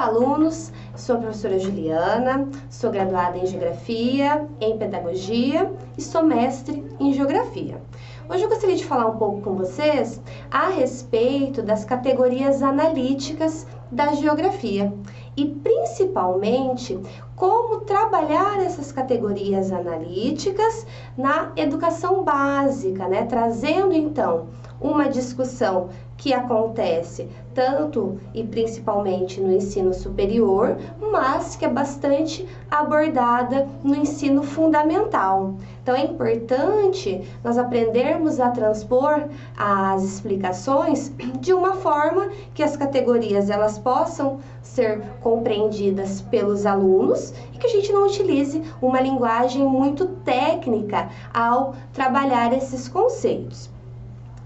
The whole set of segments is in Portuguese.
alunos, sou a professora Juliana, sou graduada em Geografia, em Pedagogia e sou mestre em Geografia. Hoje eu gostaria de falar um pouco com vocês a respeito das categorias analíticas da Geografia e principalmente como trabalhar essas categorias analíticas na educação básica, né? Trazendo então uma discussão que acontece tanto e principalmente no ensino superior, mas que é bastante abordada no ensino fundamental. Então é importante nós aprendermos a transpor as explicações de uma forma que as categorias elas possam ser compreendidas pelos alunos e que a gente não utilize uma linguagem muito técnica ao trabalhar esses conceitos.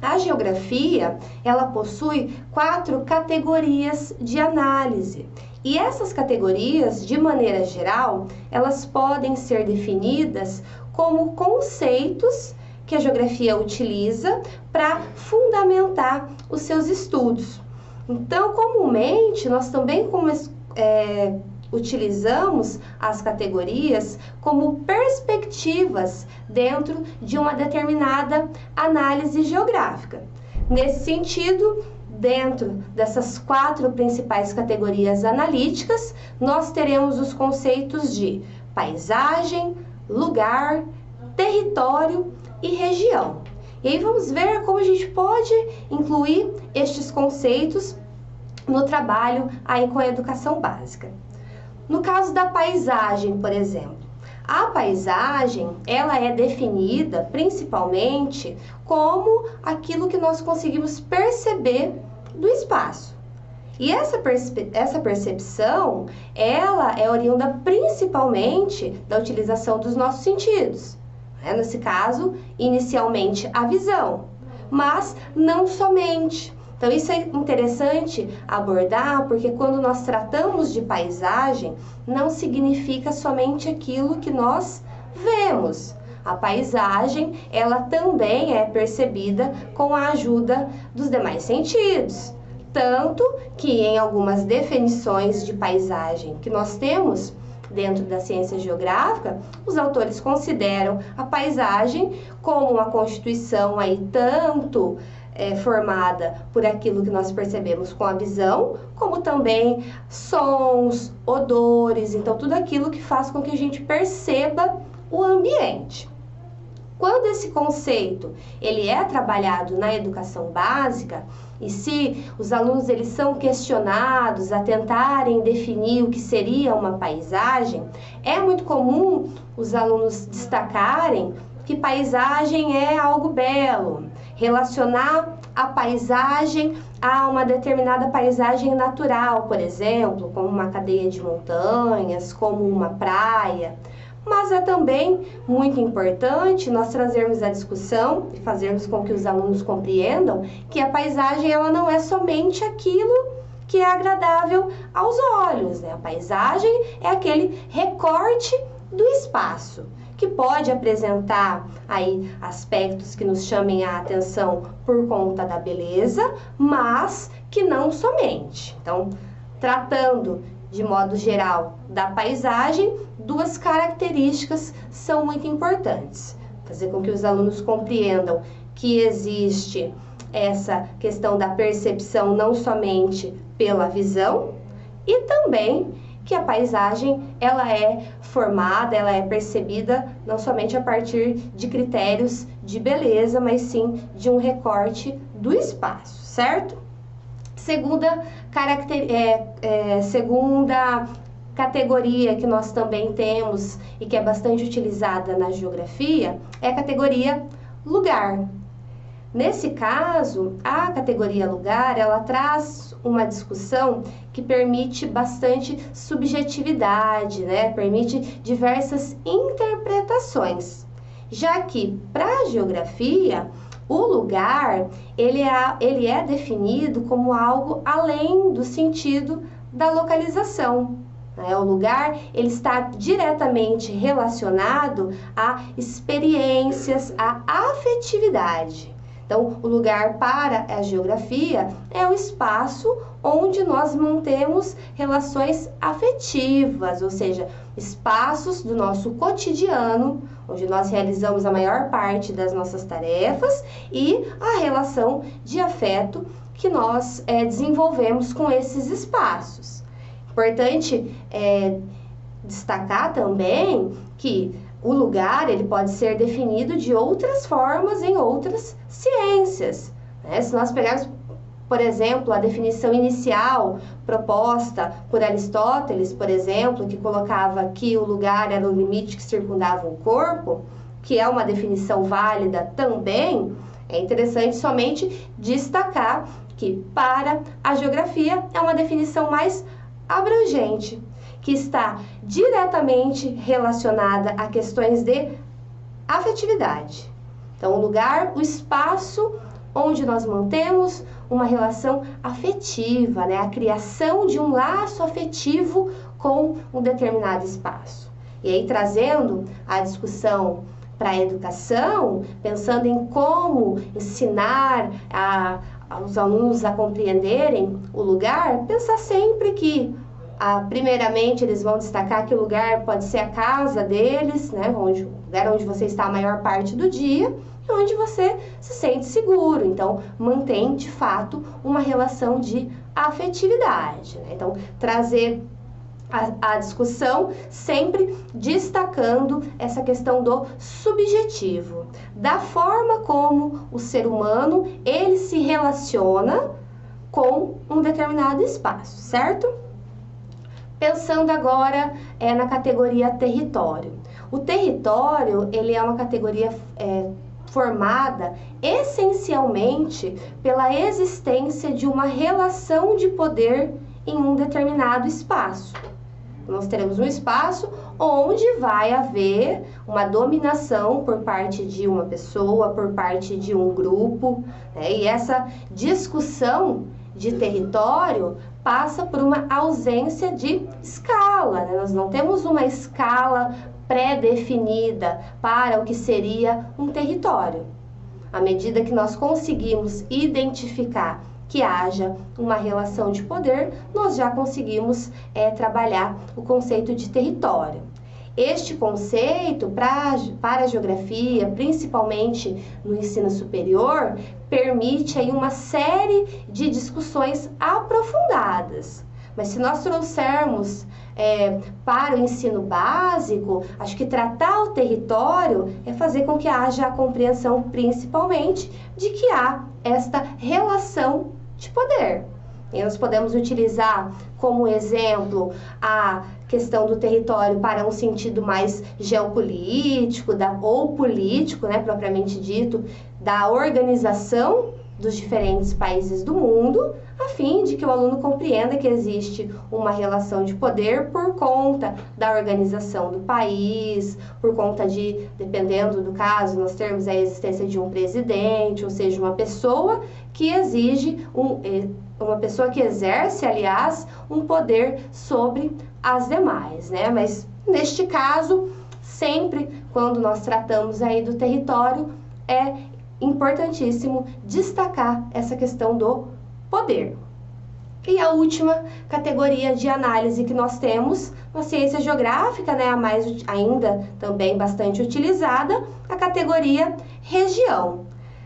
A geografia, ela possui 4 categorias de análise. E essas categorias, de maneira geral, elas podem ser definidas como conceitos que a geografia utiliza para fundamentar os seus estudos. Então, comumente, nós também utilizamos as categorias como perspectivas dentro de uma determinada análise geográfica. Nesse sentido, dentro dessas 4 principais categorias analíticas, nós teremos os conceitos de paisagem, lugar, território e região. E aí vamos ver como a gente pode incluir estes conceitos no trabalho aí com a educação básica. No caso da paisagem, por exemplo, a paisagem ela é definida principalmente como aquilo que nós conseguimos perceber do espaço. E essa percepção, ela é oriunda principalmente da utilização dos nossos sentidos. Nesse caso, inicialmente a visão, mas não somente. Então isso é interessante abordar, porque quando nós tratamos de paisagem, não significa somente aquilo que nós vemos. A paisagem, ela também é percebida com a ajuda dos demais sentidos. Tanto que em algumas definições de paisagem que nós temos dentro da ciência geográfica, os autores consideram a paisagem como uma constituição aí tanto formada por aquilo que nós percebemos com a visão, como também sons, odores, então tudo aquilo que faz com que a gente perceba o ambiente. Quando esse conceito ele é trabalhado na educação básica, e se os alunos eles são questionados a tentarem definir o que seria uma paisagem, é muito comum os alunos destacarem que paisagem é algo belo, relacionar a paisagem a uma determinada paisagem natural, por exemplo, como uma cadeia de montanhas, como uma praia. Mas é também muito importante nós trazermos a discussão e fazermos com que os alunos compreendam que a paisagem ela não é somente aquilo que é agradável aos olhos, né? A paisagem é aquele recorte do espaço, que pode apresentar aí aspectos que nos chamem a atenção por conta da beleza, mas que não somente. Então, tratando de modo geral da paisagem, 2 características são muito importantes. Fazer com que os alunos compreendam que existe essa questão da percepção não somente pela visão e também que a paisagem ela é formada, ela é percebida não somente a partir de critérios de beleza, mas sim de um recorte do espaço, certo? Segunda categoria que nós também temos e que é bastante utilizada na geografia é a categoria lugar. Nesse caso, a categoria lugar, ela traz uma discussão que permite bastante subjetividade, né? Permite diversas interpretações. Já que para a geografia, o lugar, ele é definido como algo além do sentido da localização. O lugar ele está diretamente relacionado a experiências, a afetividade. Então, o lugar para a geografia é o espaço onde nós mantemos relações afetivas, ou seja, espaços do nosso cotidiano, onde nós realizamos a maior parte das nossas tarefas e a relação de afeto que nós desenvolvemos com esses espaços. Importante destacar também que o lugar ele pode ser definido de outras formas em outras ciências, né? Se nós pegarmos, por exemplo, a definição inicial proposta por Aristóteles, por exemplo, que colocava que o lugar era o limite que circundava o corpo, que é uma definição válida também, é interessante somente destacar que para a geografia é uma definição mais abrangente, que está diretamente relacionada a questões de afetividade. Então, o lugar, o espaço onde nós mantemos uma relação afetiva, né? A criação de um laço afetivo com um determinado espaço. E aí, trazendo a discussão para a educação, pensando em como ensinar aos alunos a compreenderem o lugar, pensar sempre que primeiramente, eles vão destacar que o lugar pode ser a casa deles, né? O lugar onde você está a maior parte do dia e onde você se sente seguro. Então, mantém, de fato, uma relação de afetividade, né? Então, trazer a discussão sempre destacando essa questão do subjetivo, da forma como o ser humano, ele se relaciona com um determinado espaço, certo? Pensando agora na categoria território. O território, ele é uma categoria formada essencialmente pela existência de uma relação de poder em um determinado espaço. Nós teremos um espaço onde vai haver uma dominação por parte de uma pessoa, por parte de um grupo, né? E essa discussão de território passa por uma ausência de escala, né? Nós não temos uma escala pré-definida para o que seria um território. À medida que nós conseguimos identificar que haja uma relação de poder, nós já conseguimos trabalhar o conceito de território. Este conceito, para a geografia, principalmente no ensino superior, permite aí uma série de discussões aprofundadas. Mas se nós trouxermos para o ensino básico, acho que tratar o território é fazer com que haja a compreensão, principalmente, de que há esta relação de poder. E nós podemos utilizar como exemplo a questão do território para um sentido mais geopolítico ou político, né, propriamente dito, da organização dos diferentes países do mundo, a fim de que o aluno compreenda que existe uma relação de poder por conta da organização do país, por conta de, dependendo do caso, nós termos a existência de um presidente, ou seja, uma pessoa que uma pessoa que exerce, aliás, um poder sobre as demais, né? Mas neste caso, sempre quando nós tratamos aí do território, é importantíssimo destacar essa questão do poder. E a última categoria de análise que nós temos na ciência geográfica, né, a mais ainda também bastante utilizada, a categoria região.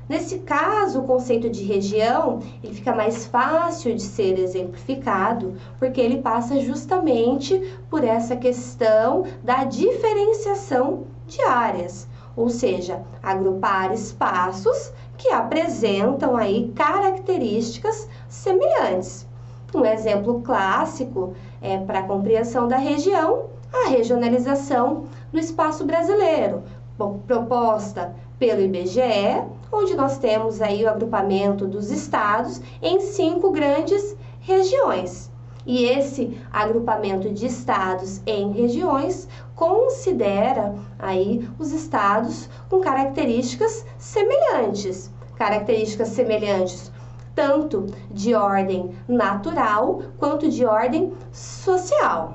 Nesse caso, o conceito de região, ele fica mais fácil de ser exemplificado, porque ele passa justamente por essa questão da diferenciação de áreas, ou seja, agrupar espaços que apresentam aí características semelhantes. Um exemplo clássico para a compreensão da região, a regionalização do espaço brasileiro, proposta pelo IBGE, onde nós temos aí o agrupamento dos estados em 5 grandes regiões. E esse agrupamento de estados em regiões considera aí os estados com características semelhantes tanto de ordem natural quanto de ordem social.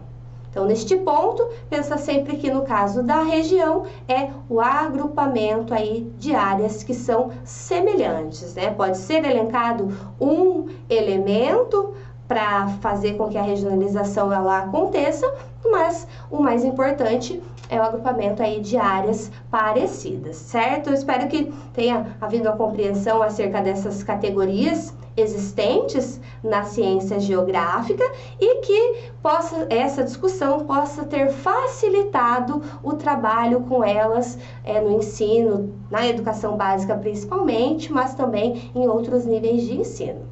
Então, neste ponto, pensa sempre que no caso da região é o agrupamento aí de áreas que são semelhantes, né? Pode ser elencado um elemento para fazer com que a regionalização ela aconteça, mas o mais importante é o agrupamento aí de áreas parecidas, certo? Eu espero que tenha havido a compreensão acerca dessas categorias existentes na ciência geográfica e que essa discussão possa ter facilitado o trabalho com elas no ensino, na educação básica principalmente, mas também em outros níveis de ensino.